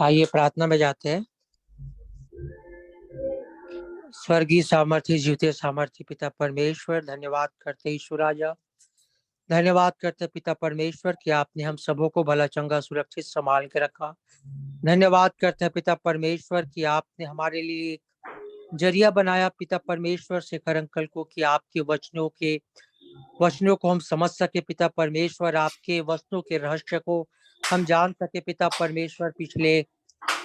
आइए प्रार्थना में जाते हैं। स्वर्गीय सामर्थ्य जीवते सामर्थ्य पिता परमेश्वर, धन्यवाद करते ईश्वर राजा, धन्यवाद करते पिता परमेश्वर कि आपने हम सबों को भला चंगा सुरक्षित संभाल के रखा। धन्यवाद करते हैं पिता परमेश्वर कि आपने हमारे लिए एक जरिया बनाया पिता परमेश्वर शेखर अंकल को, कि आपके वचनों को हम समझ सके पिता परमेश्वर, आपके वचनों के रहस्य को हम जान सके पिता परमेश्वर। पिछले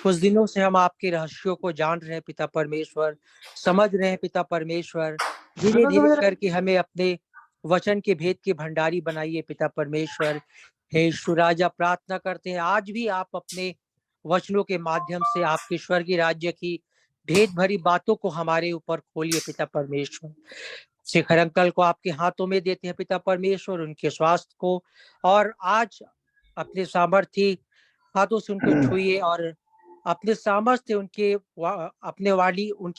कुछ दिनों से हम आपके रहस्यों को जान रहे हैं पिता परमेश्वर, समझ रहे हैं पिता परमेश्वर। धीरे धीरे करके हमें अपने वचन के भेद के भंडारी बनाइए पिता परमेश्वर। हे ईश्वर राजा, प्रार्थना करते हैं आज भी आप अपने वचनों के माध्यम से आपके स्वर्गीय राज्य की भेद भरी बातों को हमारे ऊपर खोलिए पिता परमेश्वर। शेखर अंकल को आपके हाथों में देते हैं पिता परमेश्वर, उनके स्वास्थ्य को, और आज अपने सामर्थ्य हाथों से उनको छुइए और अपने सामर्थ्य उनके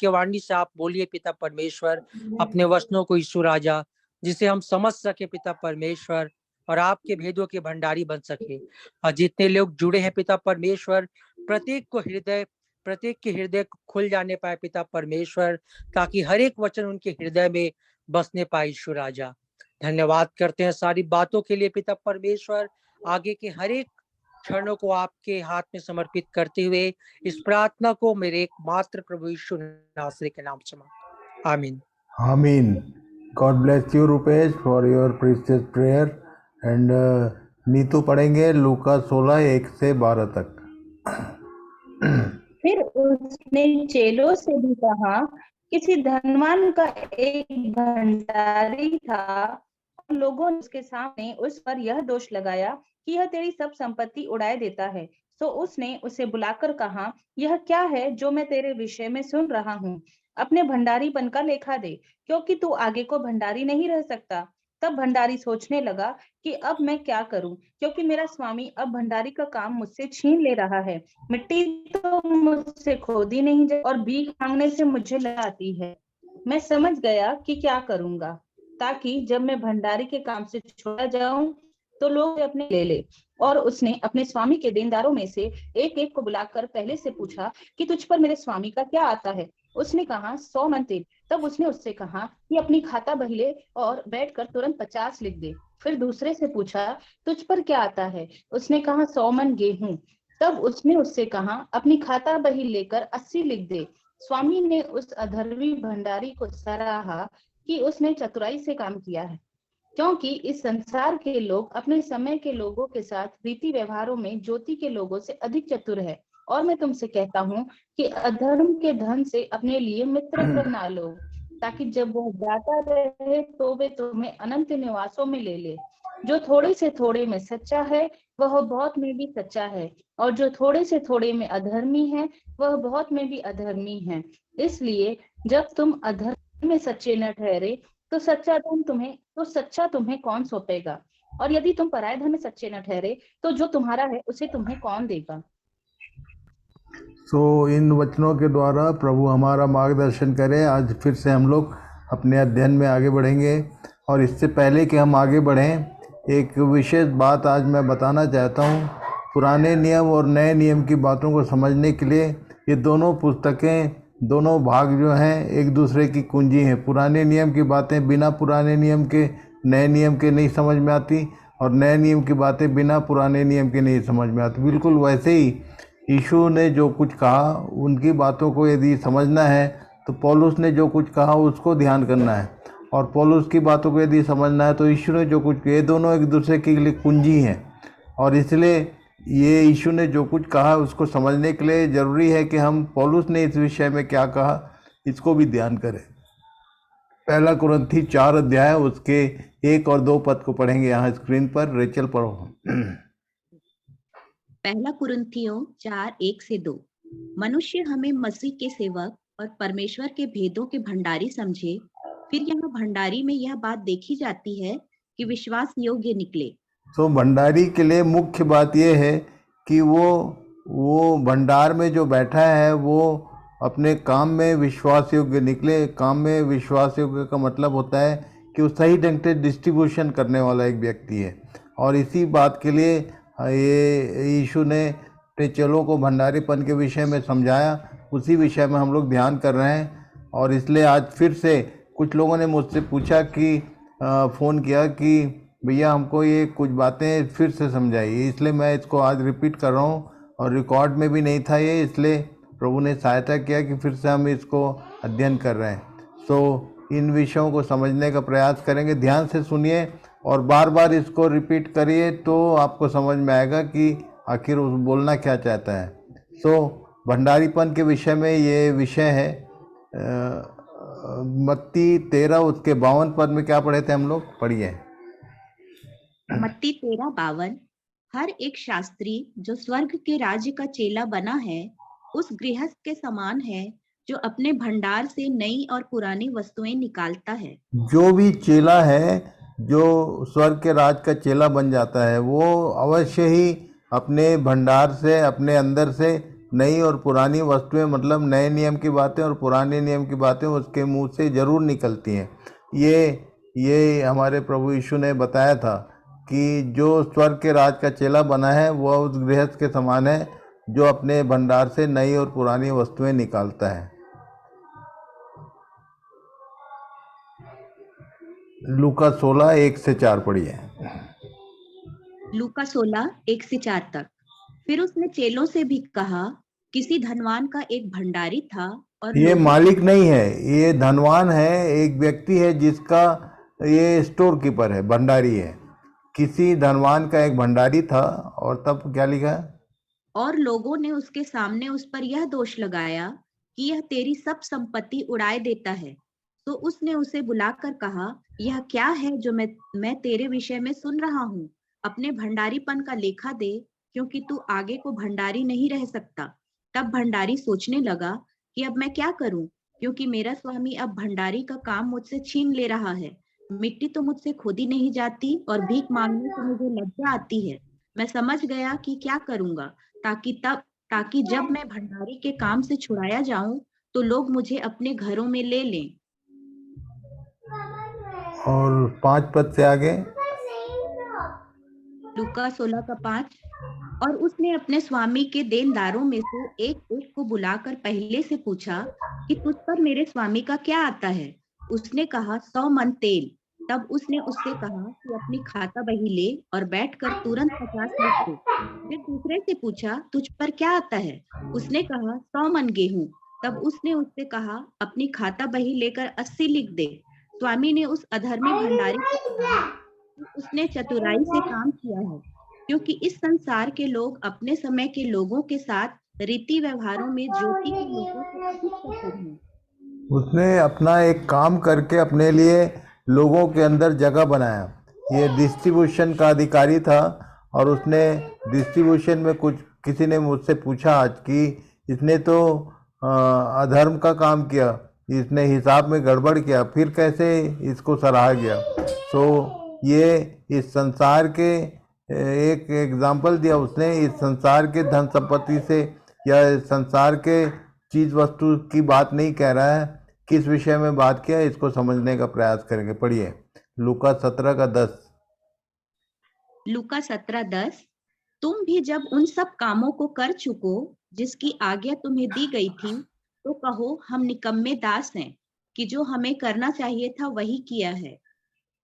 वाणी से आप बोलिए पिता परमेश्वर अपने वचनों को ईश्वर राजा, जिसे हम समझ सके पिता परमेश्वर और आपके भेदों के भंडारी बन सके। और जितने लोग जुड़े हैं पिता परमेश्वर, प्रत्येक के हृदय खुल जाने पाए पिता परमेश्वर, ताकि हर एक वचन उनके हृदय में बसने पाए ईश्वर राजा। धन्यवाद करते हैं सारी बातों के लिए पिता परमेश्वर। आगे के हर एक क्षणों को आपके हाथ में समर्पित करते हुए इस प्रार्थना को मेरे एकमात्र प्रभु यीशु नासरी के नाम से मांगता, आमीन। आमीन। God bless you Rupesh for your precious prayer. And Neetu पढ़ेंगे लूका 16:1-12 तक। फिर उसने चेलों से भी कहा, किसी धनवान का एक भंडारी था, और लोगों ने उसके सामने उस पर यह दोष लगाया कि यह तेरी सब संपत्ति उड़ाए देता है। तो उसने उसे बुलाकर कहा, यह क्या है जो मैं तेरे विषय में सुन रहा हूँ? अपने भंडारीपन का लेखा दे, क्योंकि तू आगे को भंडारी नहीं रह सकता। तब भंडारी सोचने लगा कि अब मैं क्या करूं, क्योंकि मेरा स्वामी अब भंडारी का काम मुझसे छीन ले रहा है। मिट्टी तो मुझसे खोदी नहीं जाती और भीख मांगने से मुझे लाती है। मैं समझ गया कि क्या करूंगा, ताकि जब मैं भंडारी के काम से छोड़ा जाऊं तो लोग अपने ले। और उसने अपने स्वामी के देनदारों में से एक एक को बुलाकर पहले से पूछा कि तुझ पर मेरे स्वामी का क्या आता है? उसने कहा, 100 मन तेल। तब उसने उससे कहा कि अपनी खाता बही ले और बैठकर तुरंत 50 लिख दे। फिर दूसरे से पूछा, तुझ पर क्या आता है? उसने कहा, 100 मन गेहूं। तब उसने उससे कहा, अपनी खाता बही लेकर 80 लिख दे। स्वामी ने उस अधर्मी भंडारी को सराहा कि उसने चतुराई से काम किया है, क्योंकि इस संसार के लोग अपने समय के लोगों के साथ रीति व्यवहारों में ज्योति के लोगों से अधिक चतुर है। और मैं तुमसे कहता हूँ कि अधर्म के धन से अपने लिए मित्र बना लो, ताकि जब वह जाता रहे तो वे तुम्हें अनंत निवासों में ले ले। जो थोड़े से थोड़े में सच्चा है वह बहुत में भी सच्चा है, और जो थोड़े से थोड़े में अधर्मी है वह बहुत में भी अधर्मी है। इसलिए जब तुम अधर्म में सच्चे न ठहरे तो सच्चा तुम्हें कौन सौंपेगा? और यदि तुम पराये धन में सच्चे न ठहरे तो जो तुम्हारा है उसे तुम्हें कौन देगा? इन वचनों के द्वारा प्रभु हमारा मार्गदर्शन करे। आज फिर से हम लोग अपने अध्ययन में आगे बढ़ेंगे, और इससे पहले कि हम आगे बढ़ें, एक विशेष बात आज मैं बताना चाहता हूँ। पुराने नियम और नए नियम की बातों को समझने के लिए ये दोनों पुस्तकें, दोनों भाग जो हैं, एक दूसरे की कुंजी हैं। पुराने नियम की बातें बिना पुराने नियम के नए नियम के नहीं समझ में आती, और नए नियम की बातें बिना पुराने नियम के नहीं समझ में आती। बिल्कुल वैसे ही यीशु ने जो कुछ कहा उनकी बातों को यदि समझना है तो पौलुस ने जो कुछ कहा उसको ध्यान करना है, और पौलुस की बातों को यदि समझना है तो यीशु ने जो कुछ किया, ये दोनों एक दूसरे के लिए कुंजी हैं। और इसलिए ये यीशु ने जो कुछ कहा उसको समझने के लिए ज़रूरी है कि हम पौलुस ने इस विषय में क्या कहा इसको भी ध्यान करें। 1 कुरिन्थी 4 अध्याय उसके 1 और 2 पद को पढ़ेंगे यहाँ स्क्रीन पर। रेचल पढ़ो। 1 कुरिन्थियों 4:1-2। मनुष्य हमें मसीह के सेवक और परमेश्वर के भेदों के भंडारी समझे, फिर यहाँ भंडारी में यह बात देखी जाती है कि विश्वास योग्य निकले। तो भंडारी के लिए मुख्य बात यह है कि वो भंडार में जो बैठा है वो अपने काम में विश्वास योग्य निकले। काम में विश्वास योग्य का मतलब होता है कि वो सही ढंग से डिस्ट्रीब्यूशन करने वाला एक व्यक्ति है। और इसी बात के लिए ये यीशु ने अपने चेलों को भंडारीपन के विषय में समझाया, उसी विषय में हम लोग ध्यान कर रहे हैं। और इसलिए आज फिर से कुछ लोगों ने मुझसे पूछा कि फ़ोन किया कि भैया हमको ये कुछ बातें फिर से समझाइए, इसलिए मैं इसको आज रिपीट कर रहा हूँ। और रिकॉर्ड में भी नहीं था ये, इसलिए प्रभु ने सहायता किया कि फिर से हम इसको अध्ययन कर रहे हैं। इन विषयों को समझने का प्रयास करेंगे। ध्यान से सुनिए और बार बार इसको रिपीट करिए, तो आपको समझ में आएगा कि आखिर वो बोलना क्या चाहता है। भंडारीपन के विषय में ये विषय है। मत्ती 13 उसके 52 पद में क्या पढ़े थे हम लोग? पढ़िए। मत्ती 13:52। हर एक शास्त्री जो स्वर्ग के राज्य का चेला बना है उस गृहस्थ के समान है जो अपने भंडार से नई और पुरानी वस्तुएं निकालता है। जो भी चेला है, जो स्वर्ग के राज का चेला बन जाता है, वो अवश्य ही अपने भंडार से, अपने अंदर से नई और पुरानी वस्तुएं, मतलब नए नियम की बातें और पुराने नियम की बातें उसके मुंह से जरूर निकलती हैं। ये हमारे प्रभु यीशु ने बताया था कि जो स्वर्ग के राज का चेला बना है वह उस गृहस्थ के समान है जो अपने भंडार से नई और पुरानी वस्तुएं निकालता है। लूका 16 1 से 4 पढ़िए। लूका 16 1 से 4 तक। फिर उसने चेलों से भी कहा, किसी धनवान का एक भंडारी था और ये मालिक नहीं है, ये धनवान है, एक व्यक्ति है जिसका ये स्टोर कीपर है, भंडारी है। किसी धनवान का एक भंडारी था। और तब क्या लिखा है? और लोगों ने उसके सामने उस पर यह दोष लगाया कि यह तेरी सब संपत्ति उड़ाए देता है। तो उसने उसे बुलाकर कहा, यह क्या है जो मैं तेरे विषय में सुन रहा हूँ? अपने भंडारीपन का लेखा दे, क्योंकि तू आगे को भंडारी नहीं रह सकता। तब भंडारी सोचने लगा कि अब मैं क्या करूं, क्योंकि मेरा स्वामी अब भंडारी का काम मुझसे छीन ले रहा है। मिट्टी तो मुझसे खोदी नहीं जाती और भीख मांगने से मुझे लज्जा आती है। मैं समझ गया कि क्या करूंगा, ताकि जब मैं भंडारी के काम से छुड़ाया जाऊं तो लोग मुझे अपने घरों में ले लें। और 5 पद से आगे लूका 16 का 5। और उसने अपने स्वामी के देनदारों में से एक एक को बुलाकर पहले से पूछा कि तुझ पर मेरे स्वामी का क्या आता है? उसने कहा, 100 मन तेल। तब उसने उससे कहा कि अपनी खाता बही ले और बैठकर तुरंत 50 लिख दे। फिर दूसरे से पूछा, तुझ पर क्या आता है? उसने कहा, 100 मन गेहूं। तब उसने उससे कहा, अपनी खाता बही लेकर 80 लिख दे। स्वामी ने उस अधर्मी भंडारी को कहा, उसने चतुराई से काम किया है, क्योंकि इस संसार के लोग अपने समय के लोगों के साथ रीति व्यवहारों में ज्योति के लोगों से अधिक चतुर हैं। उसने अपना एक काम करके अपने लिए लोगों के अंदर जगह बनाया। ये डिस्ट्रीब्यूशन का अधिकारी था और उसने डिस्ट्रीब्यूशन में कुछ, किसी ने मुझसे पूछा आज कि इसने तो अधर्म का काम किया, इसने हिसाब में गड़बड़ किया, फिर कैसे इसको सराहा गया? ये इस संसार के एक एग्जाम्पल दिया उसने। इस संसार के धन संपत्ति से या संसार के चीज वस्तु की बात नहीं कह रहा है। किस विषय में बात किया, इसको समझने का प्रयास करेंगे। पढ़िए लूका 17 का 10। लूका 17:10। तुम भी जब उन सब कामों को कर चुको जिसकी आज्ञा तुम्हें दी गई थी, तो कहो, हम निकम्मे दास हैं कि जो हमें करना चाहिए था वही किया है।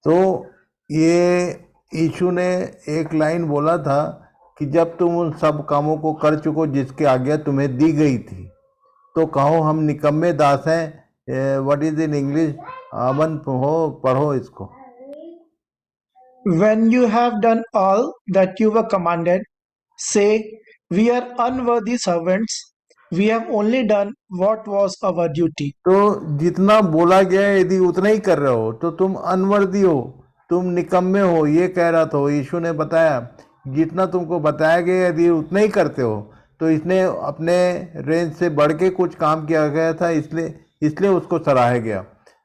तो ये यीशु ने एक लाइन बोला था कि जब तुम उन सब कामों को कर चुको जिसकी आज्ञा तुम्हें दी गई थी, तो कहो हम निकम्मे दास हैं। What is in English? Aman पढ़ो इसको। When you have done all that you were commanded, say, we are unworthy servants. We have only done what was our duty. तो जितना बोला गया यदि उतना ही कर रहे हो तो तुम अनवर्दी हो, तुम निकम्मे हो, ये कह रहा था यीशु ने। बताया जितना तुमको बताया गया यदि उतना ही करते हो, तो इसने अपने रेंज से बढ़ के कुछ काम किया गया था, इसलिए उसको सराहा गया।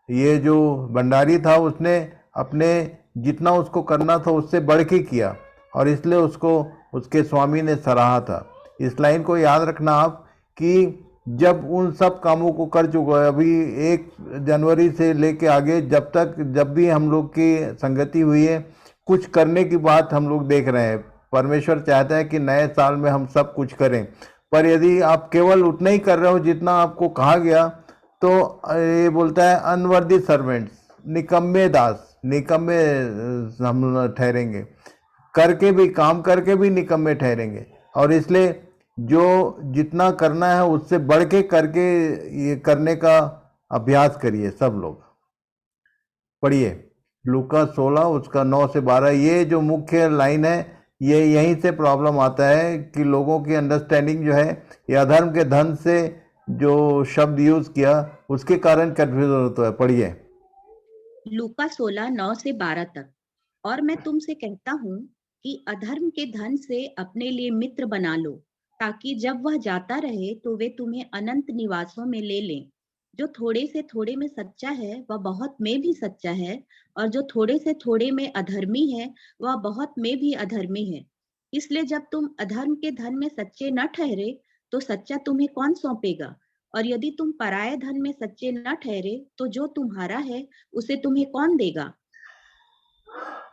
ये जो भंडारी था उसने अपने जितना उसको करना था उससे बढ़ के किया और इसलिए उसको उसके स्वामी ने सराहा था। इस लाइन को याद रखना आप कि जब उन सब कामों को कर चुका है, अभी 1 जनवरी से लेके आगे जब भी हम लोग की संगति हुई है, कुछ करने की बात हम लोग देख रहे हैं। परमेश्वर चाहता है कि नए साल में हम सब कुछ करें, पर यदि आप केवल उतना ही कर रहे हो जितना आपको कहा गया, तो ये बोलता है अनवर्दी सर्वेंट्स, निकम्मे दास, निकम्मे हम ठहरेंगे, काम करके भी निकम्मे ठहरेंगे। और इसलिए जो जितना करना है उससे बढ़ के करके ये करने का अभ्यास करिए सब लोग। पढ़िए लूका 16 उसका 9 से 12। ये जो मुख्य लाइन है, ये यहीं से प्रॉब्लम आता है कि लोगों की अंडरस्टैंडिंग जो है, ये अधर्म के धन से जो शब्द यूज किया उसके कारण कंफ्यूजन होता है। पढ़िए लूका 16 9 से 12 तक। और मैं तुमसे कहता हूँ कि अधर्म के धन से अपने लिए मित्र बना लो, ताकि जब वह जाता रहे तो वे तुम्हें अनंत निवासों में ले लें। जो थोड़े से थोड़े में सच्चा है वह बहुत में भी सच्चा है, और जो थोड़े से थोड़े में अधर्मी है वह बहुत में भी अधर्मी है। इसलिए जब तुम अधर्म के धन में सच्चे न ठहरे तो सच्चा तुम्हें कौन सौंपेगा? और यदि तुम पराये धन में सच्चे न ठहरे तो जो तुम्हारा है उसे तुम्हें कौन देगा?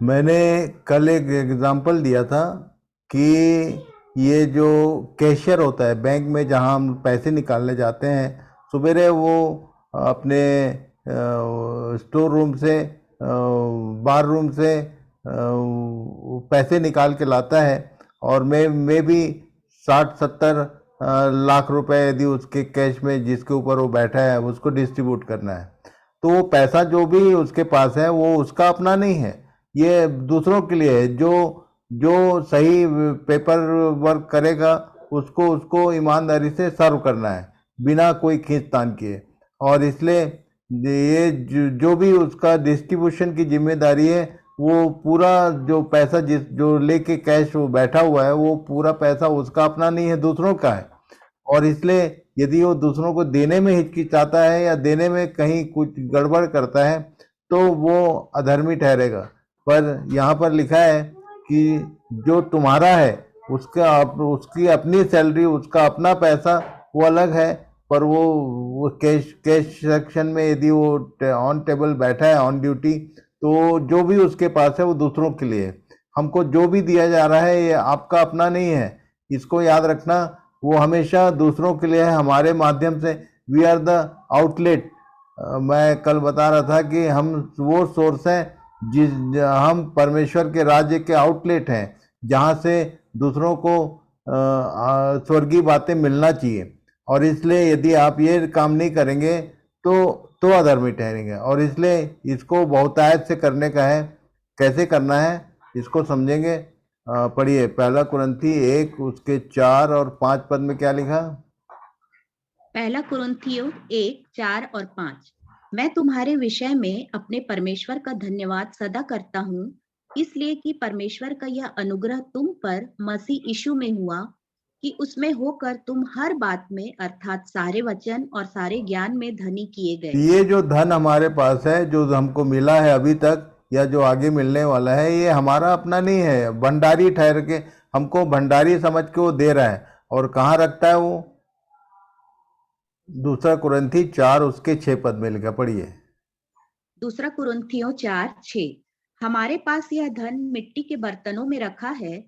मैंने कल एक एग्जांपल दिया था कि ये जो कैशियर होता है बैंक में, जहां हम पैसे निकालने जाते हैं, सवेरे वो अपने स्टोर रूम से, बार रूम से पैसे निकाल के लाता है, और मैं भी 60-70 लाख रुपए यदि उसके कैश में जिसके ऊपर वो बैठा है उसको डिस्ट्रीब्यूट करना है, तो वो पैसा जो भी उसके पास है वो उसका अपना नहीं है, ये दूसरों के लिए है। जो सही पेपर वर्क करेगा उसको ईमानदारी से सर्व करना है बिना कोई खींचतान किए। और इसलिए ये जो भी उसका डिस्ट्रीब्यूशन की जिम्मेदारी है, वो पूरा जो पैसा जो लेके कैश वो बैठा हुआ है, वो पूरा पैसा उसका अपना नहीं है, दूसरों का है। और इसलिए यदि वो दूसरों को देने में हिचकिचाता है या देने में कहीं कुछ गड़बड़ करता है तो वो अधर्मी ठहरेगा। पर यहाँ पर लिखा है कि जो तुम्हारा है उसकी अपनी सैलरी, उसका अपना पैसा, वो अलग है, पर वो कैश सेक्शन में यदि वो ऑन टेबल बैठा है, ऑन ड्यूटी, तो जो भी उसके पास है वो दूसरों के लिए है। हमको जो भी दिया जा रहा है ये आपका अपना नहीं है, इसको याद रखना। वो हमेशा दूसरों के लिए है, हमारे माध्यम से। We are the outlet. मैं कल बता रहा था कि हम वो सोर्स हैं हम परमेश्वर के राज्य के आउटलेट हैं, जहाँ से दूसरों को स्वर्गीय बातें मिलना चाहिए। और इसलिए यदि आप ये काम नहीं करेंगे तो अधर्मी ठहरेंगे। और इसलिए इसको बहुतायत से करने का है। कैसे करना है इसको समझेंगे। पढ़िए 1 कुरिन्थी 1 उसके 4 और 5 पद में क्या लिखा? 1 कुरिन्थियों 1 4 और 5। मैं तुम्हारे विषय में अपने परमेश्वर का धन्यवाद सदा करता हूँ, इसलिए कि परमेश्वर का यह अनुग्रह तुम पर मसीह यीशु में हुआ कि उसमें होकर तुम हर बात में अर्थात सारे वचन और सारे ज्ञान में धनी किए गए। ये जो धन हमारे पास है, जो हमको मिला है अभी तक या जो आगे मिलने वाला है, ये हमारा अपना नहीं है। भंडारी ठहर के हमको भंडारी समझ के वो दे रहा है। और कहाँ रखता है वो? 2 कुरिन्थी 4 उसके 6 पद में लिखा। पढ़िए 2 कुरिन्थियों 4 6। हमारे पास यह धन मिट्टी के बर्तनों में रखा है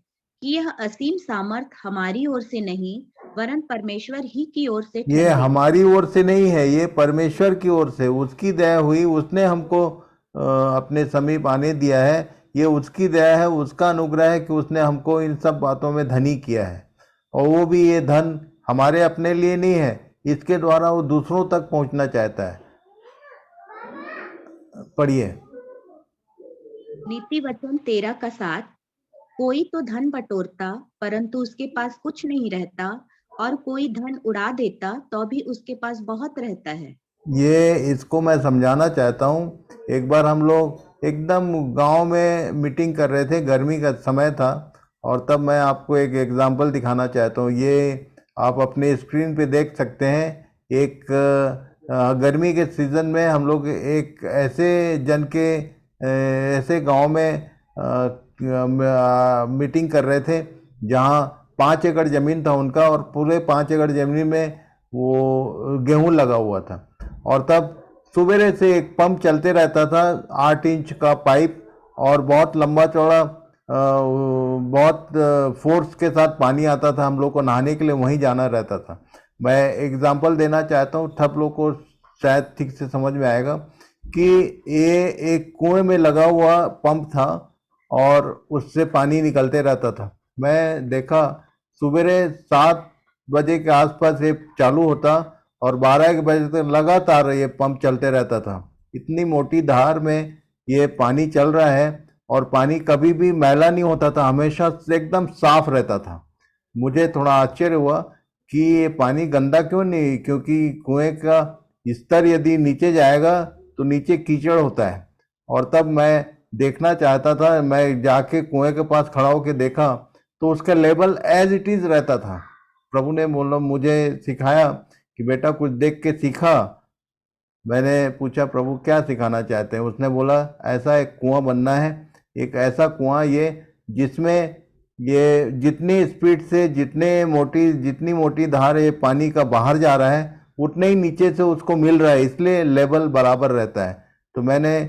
कि यह असीम सामर्थ हमारी ओर से नहीं वरन परमेश्वर ही की ओर से ये ठहरे। हमारी ओर से नहीं है, ये परमेश्वर की ओर से, उसकी दया हुई, उसने हमको अपने समीप आने दिया है। ये उसकी दया है, उसका अनुग्रह है कि उसने हमको इन सब बातों में धनी किया है। और वो भी ये धन हमारे अपने लिए नहीं है, इसके द्वारा वो दूसरों तक पहुंचना चाहता है। पढ़िए नीति वचन 13 का 7। कोई तो धन बटोरता परंतु उसके पास कुछ नहीं रहता, और कोई धन उड़ा देता तो भी उसके पास बहुत रहता है। ये इसको मैं समझाना चाहता हूँ। एक बार हम लोग एकदम गांव में मीटिंग कर रहे थे, गर्मी का समय था, और तब मैं आपको एक एग्जांपल दिखाना चाहता हूँ। ये आप अपने स्क्रीन पे देख सकते हैं। एक गर्मी के सीज़न में हम लोग एक ऐसे जन के ऐसे गांव में मीटिंग कर रहे थे जहां 5 एकड़ ज़मीन था उनका, और पूरे 5 एकड़ ज़मीन में वो गेहूं लगा हुआ था। और तब सुबेरे से एक पंप चलते रहता था, 8 इंच का पाइप, और बहुत लंबा चौड़ा, बहुत फोर्स के साथ पानी आता था। हम लोग को नहाने के लिए वहीं जाना रहता था। मैं एग्जांपल देना चाहता हूँ, सब लोग को शायद ठीक से समझ में आएगा कि ये एक कुएं में लगा हुआ पंप था और उससे पानी निकलते रहता था। मैं देखा सुबेरे 7 बजे के आसपास ये चालू होता और 12 बजे तक लगातार ये पंप चलते रहता था। इतनी मोटी धार में ये पानी चल रहा है और पानी कभी भी मैला नहीं होता था, हमेशा से एकदम साफ रहता था। मुझे थोड़ा आश्चर्य हुआ कि ये पानी गंदा क्यों नहीं, क्योंकि कुएं का स्तर यदि नीचे जाएगा तो नीचे कीचड़ होता है। और तब मैं देखना चाहता था, मैं जाके कुएं के पास खड़ा होकर देखा तो उसका लेवल एज इट इज रहता था। प्रभु ने मुझे सिखाया कि बेटा कुछ देख के सीखा। मैंने पूछा प्रभु क्या सिखाना चाहते हैं? उसने बोला ऐसा एक कुआं बनना है, एक ऐसा कुआं ये जिसमें ये जितनी स्पीड से जितनी मोटी धार ये पानी का बाहर जा रहा है उतने ही नीचे से उसको मिल रहा है, इसलिए लेवल बराबर रहता है। तो मैंने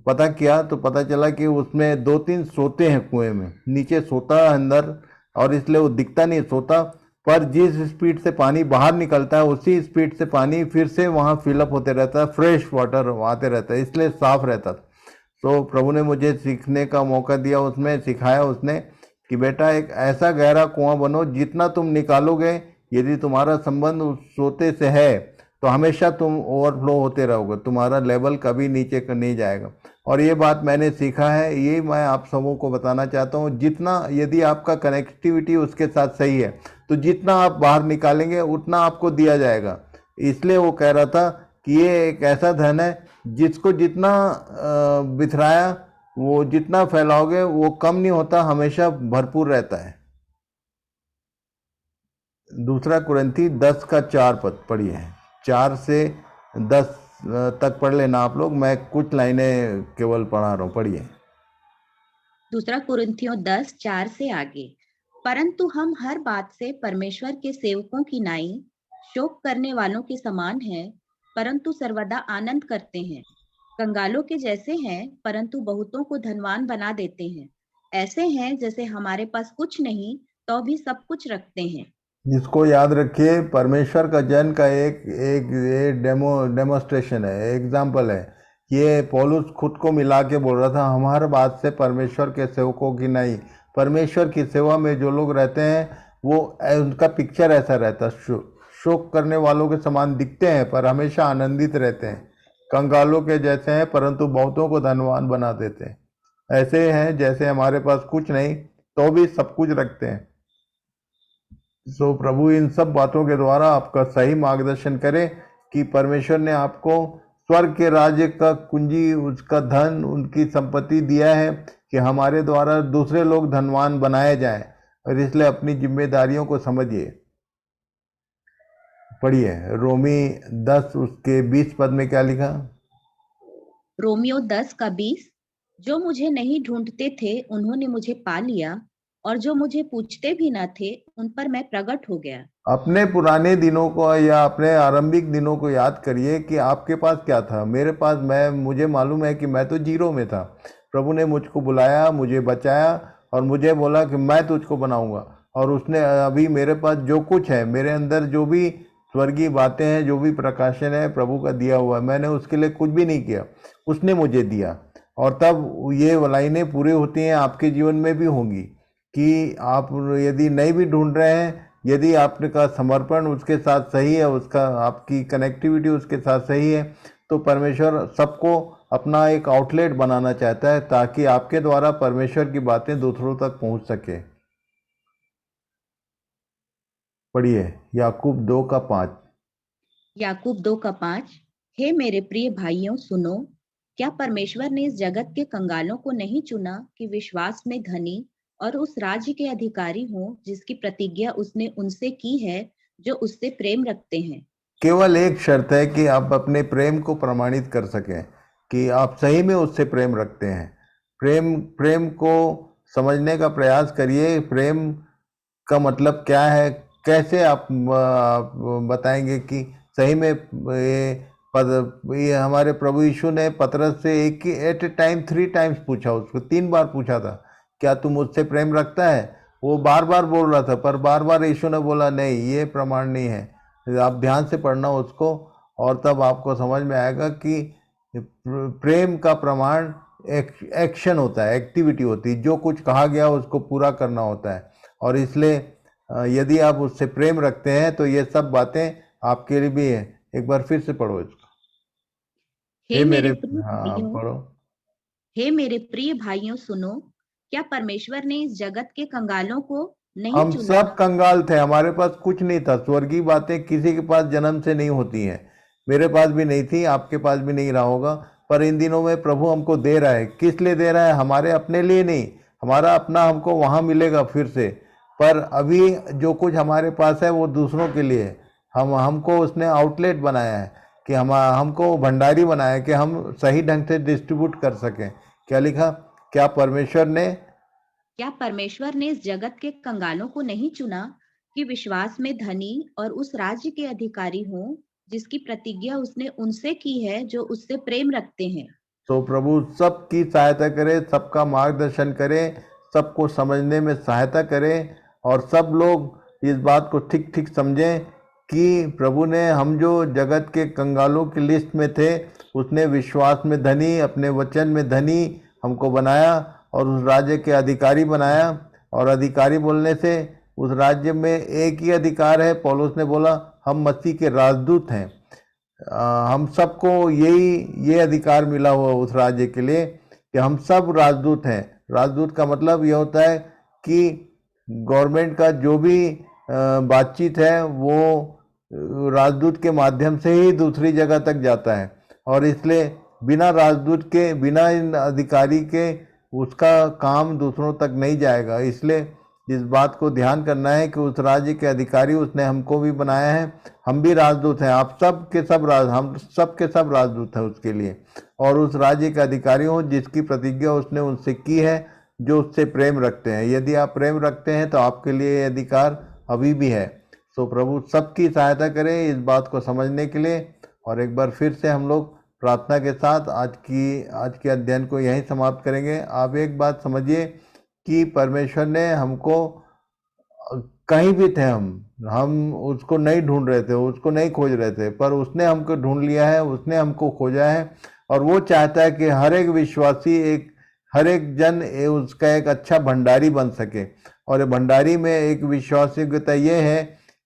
पता किया तो पता चला कि उसमें 2-3 सोते हैं कुएं में, नीचे सोता है अंदर, और इसलिए वो दिखता नहीं सोता, पर जिस स्पीड से पानी बाहर निकलता है उसी स्पीड से पानी फिर से वहाँ फिलअप होते रहता है, फ्रेश वाटर आते रहता है, इसलिए साफ रहता था। तो प्रभु ने मुझे सीखने का मौका दिया, उसमें सिखाया उसने कि बेटा एक ऐसा गहरा कुआं बनो जितना तुम निकालोगे, यदि तुम्हारा संबंध उस सोते से है तो हमेशा तुम ओवरफ्लो होते रहोगे, तुम्हारा लेवल कभी नीचे नहीं जाएगा। और ये बात मैंने सीखा है, ये मैं आप सबों को बताना चाहता हूँ। जितना यदि आपका कनेक्टिविटी उसके साथ सही है तो जितना आप बाहर निकालेंगे उतना आपको दिया जाएगा। इसलिए वो कह रहा था कि ये एक ऐसा धन है जिसको जितना बिखराया, वो जितना फैलाओगे वो कम नहीं होता, हमेशा भरपूर रहता है। 2 कुरिन्थी 10:4 पढ़िए, 4 से 10 तक पढ़ लेना आप लोग, मैं कुछ लाइनें केवल पढ़ा रहा हूँ, पढ़िए। 2 कुरिन्थियों 10:4 से आगे। परंतु हम हर बात से परमेश्वर के सेवकों की नाई शोक करने वालों के समान हैं, परंतु सर्वदा आनंद करते हैं। कंगालों के जैसे हैं, परंतु बहुतों को धनवान बना देते हैं। ऐसे हैं जैसे हमारे पास कुछ नहीं तो भी सब कुछ रखते हैं। इसको याद रखिए, परमेश्वर का जन का एक डेमोस्ट्रेशन है, एग्जाम्पल है। ये पौलुस खुद को मिला के बोल रहा था, हम हर बात से परमेश्वर के सेवकों की नहीं। परमेश्वर की सेवा में जो लोग रहते हैं वो उनका पिक्चर ऐसा रहता है, शोक करने वालों के समान दिखते हैं पर हमेशा आनंदित रहते हैं। कंगालों के जैसे हैं परंतु बहुतों को धनवान बना देते हैं। ऐसे हैं जैसे हमारे पास कुछ नहीं तो भी सब कुछ रखते हैं। सो प्रभु इन सब बातों के द्वारा आपका सही मार्गदर्शन करे कि परमेश्वर ने आपको स्वर्ग के राज्य का कुंजी, उसका धन, उनकी संपत्ति दिया है कि हमारे द्वारा दूसरे लोग धनवान बनाए जाएं, और इसलिए अपनी जिम्मेदारियों को समझिए। पढ़िए रोमी 10 उसके 20 पद में क्या लिखा? रोमियो 10:20। जो मुझे नहीं ढूंढते थे उन्होंने मुझे पा लिया, और जो मुझे पूछते भी न थे उन पर मैं प्रकट हो गया। अपने पुराने दिनों को या अपने आरंभिक दिनों को याद करिए कि आपके पास क्या था। मेरे पास, मुझे मालूम है कि मैं तो जीरो में था। प्रभु ने मुझको बुलाया, मुझे बचाया और मुझे बोला कि मैं तुझको बनाऊंगा। और उसने अभी मेरे पास जो कुछ है, मेरे अंदर जो भी स्वर्गीय बातें हैं, जो भी प्रकाशन है, प्रभु का दिया हुआ है। मैंने उसके लिए कुछ भी नहीं किया, उसने मुझे दिया। और तब ये लाइनें पूरी होती हैं, आपके जीवन में भी होंगी कि आप यदि नहीं भी ढूंढ रहे हैं, यदि आपका समर्पण उसके साथ सही है, उसका आपकी कनेक्टिविटी उसके साथ सही है, तो परमेश्वर सबको अपना एक आउटलेट बनाना चाहता है ताकि आपके द्वारा परमेश्वर की बातें दूसरों तक पहुंच सके। पढ़िए याकूब 2:5। याकूब 2:5। हे मेरे प्रिय भाइयों सुनो, क्या परमेश्वर ने इस जगत के कंगालों को नहीं चुना कि विश्वास में धनी और उस राज्य के अधिकारी हों जिसकी प्रतिज्ञा उसने उनसे की है जो उससे प्रेम रखते हैं। केवल एक शर्त है कि आप अपने प्रेम को प्रमाणित कर सकें कि आप सही में उससे प्रेम रखते हैं। प्रेम को समझने का प्रयास करिए। प्रेम का मतलब क्या है, कैसे आप बताएंगे कि सही में ये हमारे प्रभु यीशु ने पतरस से एक ही एट ए टाइम 3 टाइम्स पूछा, उसको 3 बार पूछा था, क्या तू मुझसे प्रेम रखता है? वो बार बार बोल रहा था, पर बार बार यीशु ने बोला नहीं, ये प्रमाण नहीं है। आप ध्यान से पढ़ना उसको, और तब आपको समझ में आएगा कि प्रेम का प्रमाण एक्शन होता है, एक्टिविटी होती है, जो कुछ कहा गया उसको पूरा करना होता है। और इसलिए यदि आप उससे प्रेम रखते हैं तो ये सब बातें आपके लिए भी है। एक बार फिर से पढ़ो इसको। हे मेरे प्रिय हाँ भाइयों, पढ़ो। हे मेरे प्रिय भाइयों सुनो, क्या परमेश्वर ने इस जगत के कंगालों को नहीं हम चुना? सब कंगाल थे, हमारे पास कुछ नहीं था। स्वर्गीय बातें किसी के पास जन्म से नहीं होती हैं, मेरे पास भी नहीं थी, आपके पास भी नहीं रहा होगा, पर इन दिनों में प्रभु हमको दे रहा है। किस लिए दे रहा है? हमारे अपने लिए नहीं, हमारा अपना हमको वहाँ मिलेगा फिर से, पर अभी जो कुछ हमारे पास है वो दूसरों के लिए है। हमको उसने आउटलेट बनाया है कि हमको भंडारी बनाया है कि हम सही ढंग से डिस्ट्रीब्यूट कर सकें। क्या लिखा? क्या परमेश्वर ने इस जगत के कंगालों को नहीं चुना कि विश्वास में धनी और उस राज्य के अधिकारी हों जिसकी प्रतिज्ञा उसने उनसे की है जो उससे प्रेम रखते हैं। तो प्रभु सबकी सहायता करे, सबका मार्गदर्शन करे, सबको समझने में सहायता करे, और सब लोग इस बात को ठीक ठीक समझें कि प्रभु ने हम जो जगत के कंगालों की लिस्ट में थे, उसने विश्वास में धनी, अपने वचन में धनी हमको बनाया और उस राज्य के अधिकारी बनाया। और अधिकारी बोलने से उस राज्य में एक ही अधिकार है, पौलुस ने बोला हम मसीह के राजदूत हैं। हम सबको ये अधिकार मिला हुआ उस राज्य के लिए कि हम सब राजदूत हैं। राजदूत का मतलब ये होता है कि गवर्नमेंट का जो भी बातचीत है वो राजदूत के माध्यम से ही दूसरी जगह तक जाता है, और इसलिए बिना राजदूत के, बिना इन अधिकारी के उसका काम दूसरों तक नहीं जाएगा। इसलिए इस बात को ध्यान करना है कि उस राज्य के अधिकारी उसने हमको भी बनाया है, हम भी राजदूत हैं। आप सब के सब हम सब के सब राजदूत हैं उसके लिए, और उस राज्य के अधिकारी हो जिसकी प्रतिज्ञा उसने उनसे की है, जो उससे प्रेम रखते हैं। यदि आप प्रेम रखते हैं तो आपके लिए ये अधिकार अभी भी है। तो प्रभु सबकी सहायता करें इस बात को समझने के लिए। और एक बार फिर से हम लोग प्रार्थना के साथ आज के अध्ययन को यहीं समाप्त करेंगे। आप एक बात समझिए कि परमेश्वर ने हमको, कहीं भी थे हम उसको नहीं ढूंढ रहे थे, उसको नहीं खोज रहे थे, पर उसने हमको ढूंढ लिया है, उसने हमको खोजा है। और वो चाहता है कि हर एक विश्वासी, हर एक जन उसका एक अच्छा भंडारी बन सके। और भंडारी में एक विश्वासियता ये है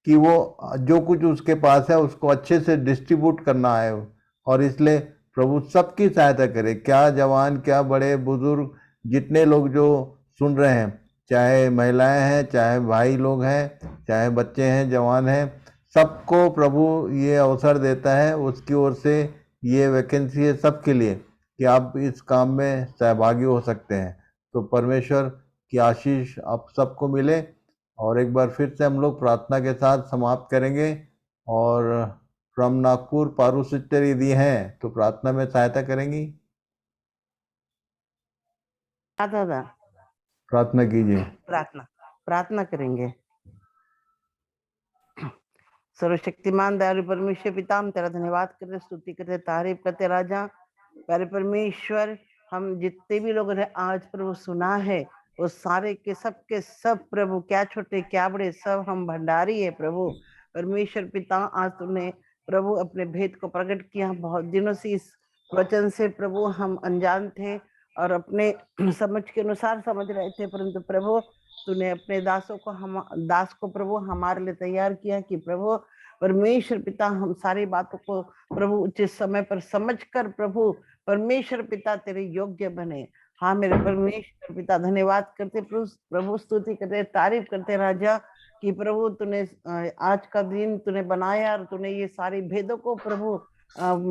कि वो जो कुछ उसके पास है उसको अच्छे से डिस्ट्रीब्यूट करना है। और इसलिए प्रभु सबकी सहायता करे, क्या जवान, क्या बड़े बुजुर्ग, जितने लोग जो सुन रहे हैं, चाहे महिलाएं हैं, चाहे भाई लोग हैं, चाहे बच्चे हैं, जवान हैं, सबको प्रभु ये अवसर देता है। उसकी ओर से ये वैकेंसी है सबके लिए कि आप इस काम में सहभागी हो सकते हैं। तो परमेश्वर की आशीष आप सबको मिले। और एक बार फिर से हम लोग प्रार्थना के साथ समाप्त करेंगे। और फ्रॉम नागपुर पारू सिस्टर यदि हैं तो प्रार्थना में सहायता करेंगी। दादा प्रार्थना कीजिए। प्रार्थना करेंगे। सर्वशक्तिमान दयालु परमेश्वर पिता, हम तेरा धन्यवाद करते, स्तुति करते, तारीफ करते राजा। प्यारे परमेश्वर, हम जितने भी लोगों ने आज प्रभु सुना है वो सारे के सब प्रभु, क्या छोटे क्या बड़े, सब हम भंडारी है प्रभु। परमेश्वर पिता, आज तुमने प्रभु अपने भेद को प्रकट किया। बहुत दिनों से इस वचन से प्रभु हम अनजान थे और अपने समझ के अनुसार समझ रहे थे, परंतु प्रभु तूने अपने दास को प्रभु हमारे लिए तैयार किया कि प्रभु परमेश्वर पिता हम सारी बातों को प्रभु उचित समय पर समझकर प्रभु परमेश्वर पिता तेरे योग्य बने। हाँ मेरे परमेश्वर पिता, धन्यवाद करते प्रभु, स्तुति करते, तारीफ करते राजा कि प्रभु तूने आज का दिन तूने बनाया और तूने ये सारी भेदों को प्रभु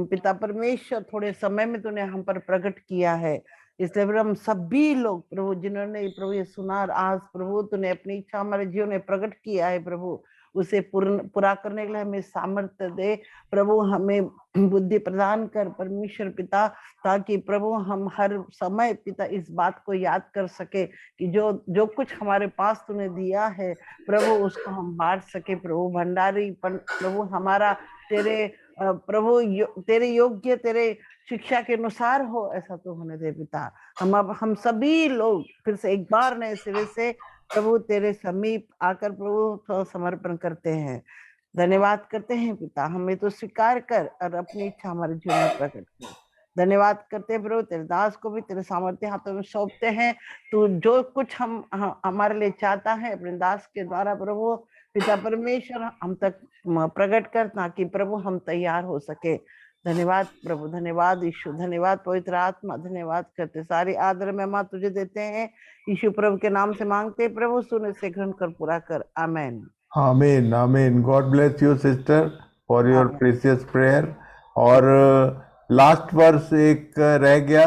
पिता परमेश्वर थोड़े समय में तूने हम पर प्रकट किया है। इसलिए प्रभु हम सभी लोग प्रभु जिन्होंने प्रभु ये सुना, आज प्रभु तूने अपनी इच्छा हमारे जीवन में प्रकट किया है प्रभु, उसे पूरा करने के लिए हमें सामर्थ्य दे प्रभु। हमें बुद्धि प्रदान कर परमेश्वर पिता, ताकि प्रभु हम हर समय पिता इस बात को याद कर सके कि जो कुछ हमारे पास तूने दिया है प्रभु उसको हम बांट सके प्रभु। भंडारी प्रभु हमारा तेरे प्रभु तेरे योग्य तेरे शिक्षा के अनुसार हो, ऐसा तो होने दे पिता। हम सभी लोग फिर से एक बार नए सिरे से प्रभु तेरे समीप आकर प्रभु समर्पण करते हैं, धन्यवाद करते हैं पिता। हमें तो स्वीकार कर और अपनी इच्छा हमारे जीवन में प्रकट कर। धन्यवाद करते हैं प्रभु, तेरे दास को भी तेरे सामर्थ्य हाथों में सौंपते हैं। तू जो कुछ हमारे लिए चाहता है अपने दास के द्वारा प्रभु पिता परमेश्वर हम तक प्रकट कर, ताकि प्रभु हम तैयार हो सके। धन्यवाद प्रभु, धन्यवाद यीशु, धन्यवाद पवित्र आत्मा, धन्यवाद करते। सारी आदर महिमा तुझे देते हैं यीशु प्रभु के नाम से मांगते प्रभु, सुन से ग्रहण कर पूरा कर, आमेन। आमीन आमीन। God bless you sister for your precious prayer. और लास्ट वर्स एक रह गया,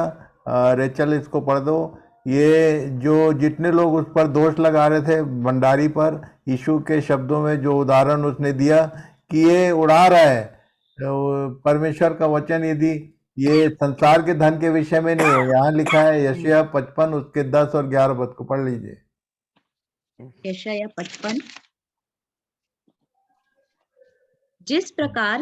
रेचल इसको पढ़ दो। ये जो जितने लोग उस पर दोष लगा रहे थे भंडारी पर, यीशु के शब्दों में जो उदाहरण उसने दिया कि ये उड़ा रहा है परमेश्वर का वचन, यदि ये संसार के धन के विषय में नहीं है। यहाँ लिखा है यशायाह 55 उसके 10 और 11 पद को पढ़ लीजिए। यशायाह 55। जिस प्रकार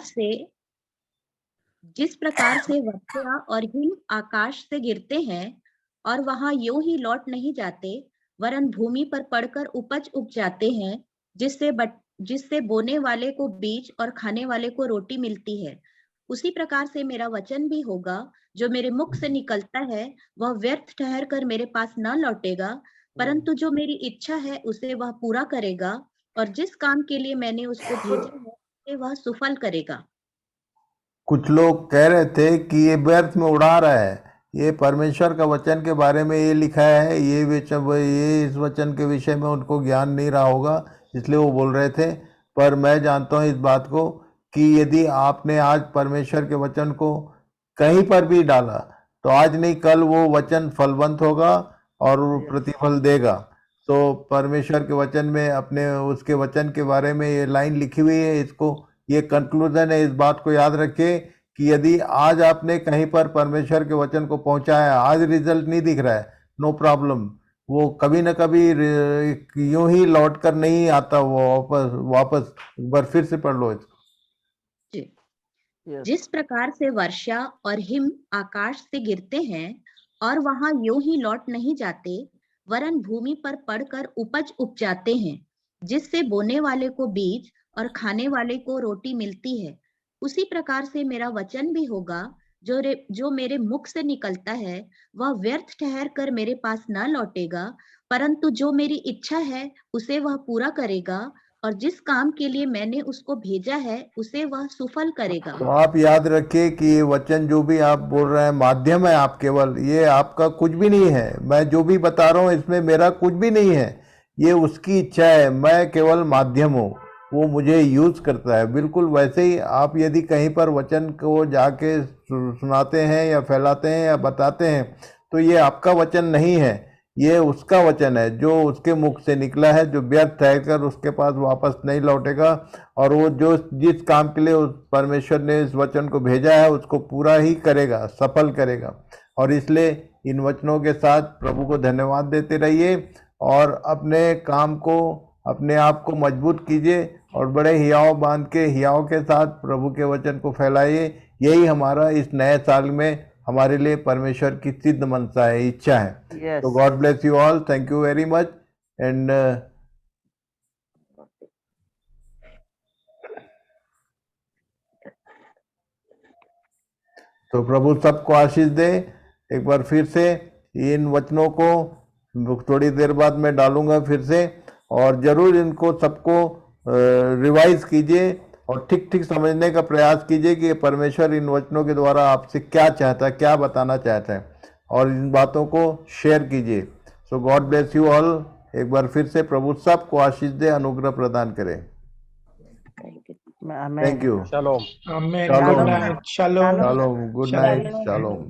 से वर्षा और हिम आकाश से गिरते हैं और वहां यूं ही लौट नहीं जाते, वरन भूमि पर पड़कर उपज उग जाते हैं, जिससे बोने वाले को बीज और खाने वाले को रोटी मिलती है, उसी प्रकार से मेरा वचन भी होगा जो मेरे मुख से निकलता है, वह व्यर्थ ठहर कर मेरे पास न लौटेगा, परंतु जो मेरी इच्छा है उसे वह पूरा करेगा, और जिस काम के लिए मैंने उसको भेजा है उसे वह सफल करेगा। कुछ लोग कह रहे थे कि ये व्यर्थ में उड़ा रहा है, ये परमेश्वर का वचन के बारे में ये लिखा है, ये इस वचन के विषय में उनको ज्ञान नहीं रहा होगा, इसलिए वो बोल रहे थे। पर मैं जानता हूँ इस बात को कि यदि आपने आज परमेश्वर के वचन को कहीं पर भी डाला तो आज नहीं कल वो वचन फलवंत होगा और प्रतिफल देगा। तो परमेश्वर के वचन में अपने उसके वचन के बारे में ये लाइन लिखी हुई है, इसको ये कंक्लूजन है। इस बात को याद रखिए कि यदि आज आपने कहीं पर परमेश्वर के वचन को पहुंचाया, आज रिजल्ट नहीं दिख रहा है, नो प्रॉब्लम, वो कभी न कभी यूं ही लौट कर नहीं आता, वो वापस एक बार फिर से पढ़ लो इसको। जिस प्रकार से वर्षा और हिम आकाश से गिरते हैं और वहां यूं ही लौट नहीं जाते, वरन भूमि पर पड़कर उपज उग जाते हैं, जिससे बोने वाले को बीज और खाने वाले को रोटी मिलती है, उसी प्रकार से मेरा वचन भी होगा जो मेरे मुख से निकलता है, वह व्यर्थ ठहर कर मेरे पास न लौटेगा, परंतु जो मेरी इच्छा है उसे वह पूरा करेगा, और जिस काम के लिए मैंने उसको भेजा है उसे वह सफल करेगा। तो आप याद रखिए कि ये वचन जो भी आप बोल रहे हैं माध्यम है, आप केवल, ये आपका कुछ भी नहीं है। मैं जो भी बता रहा हूँ इसमें मेरा कुछ भी नहीं है, ये उसकी इच्छा है, मैं केवल माध्यम हूँ, वो मुझे यूज करता है। बिल्कुल वैसे ही आप यदि कहीं पर वचन को जाके सुनाते हैं या फैलाते हैं या बताते हैं तो ये आपका वचन नहीं है, ये उसका वचन है जो उसके मुख से निकला है, जो व्यर्थ रहकर उसके पास वापस नहीं लौटेगा, और वो जो जिस काम के लिए उस परमेश्वर ने इस वचन को भेजा है उसको पूरा ही करेगा, सफल करेगा। और इसलिए इन वचनों के साथ प्रभु को धन्यवाद देते रहिए और अपने काम को, अपने आप को मजबूत कीजिए और बड़े हियाव बांध के, हियाव के साथ प्रभु के वचन को फैलाइए। यही हमारा इस नए साल में हमारे लिए परमेश्वर की सिद्ध मनसा है, इच्छा है। तो God bless you all, thank you very much. And तो प्रभु सबको आशीष दे। एक बार फिर से इन वचनों को थोड़ी देर बाद मैं डालूंगा फिर से, और जरूर इनको सबको रिवाइज कीजिए और ठीक ठीक समझने का प्रयास कीजिए कि परमेश्वर इन वचनों के द्वारा आपसे क्या चाहता है, क्या बताना चाहता है, और इन बातों को शेयर कीजिए। सो गॉड ब्लेस यू ऑल। एक बार फिर से प्रभु सबको आशीष दे, अनुग्रह प्रदान करे। Thank you. Shalom. Shalom. Shalom. Shalom. Good night. Shalom.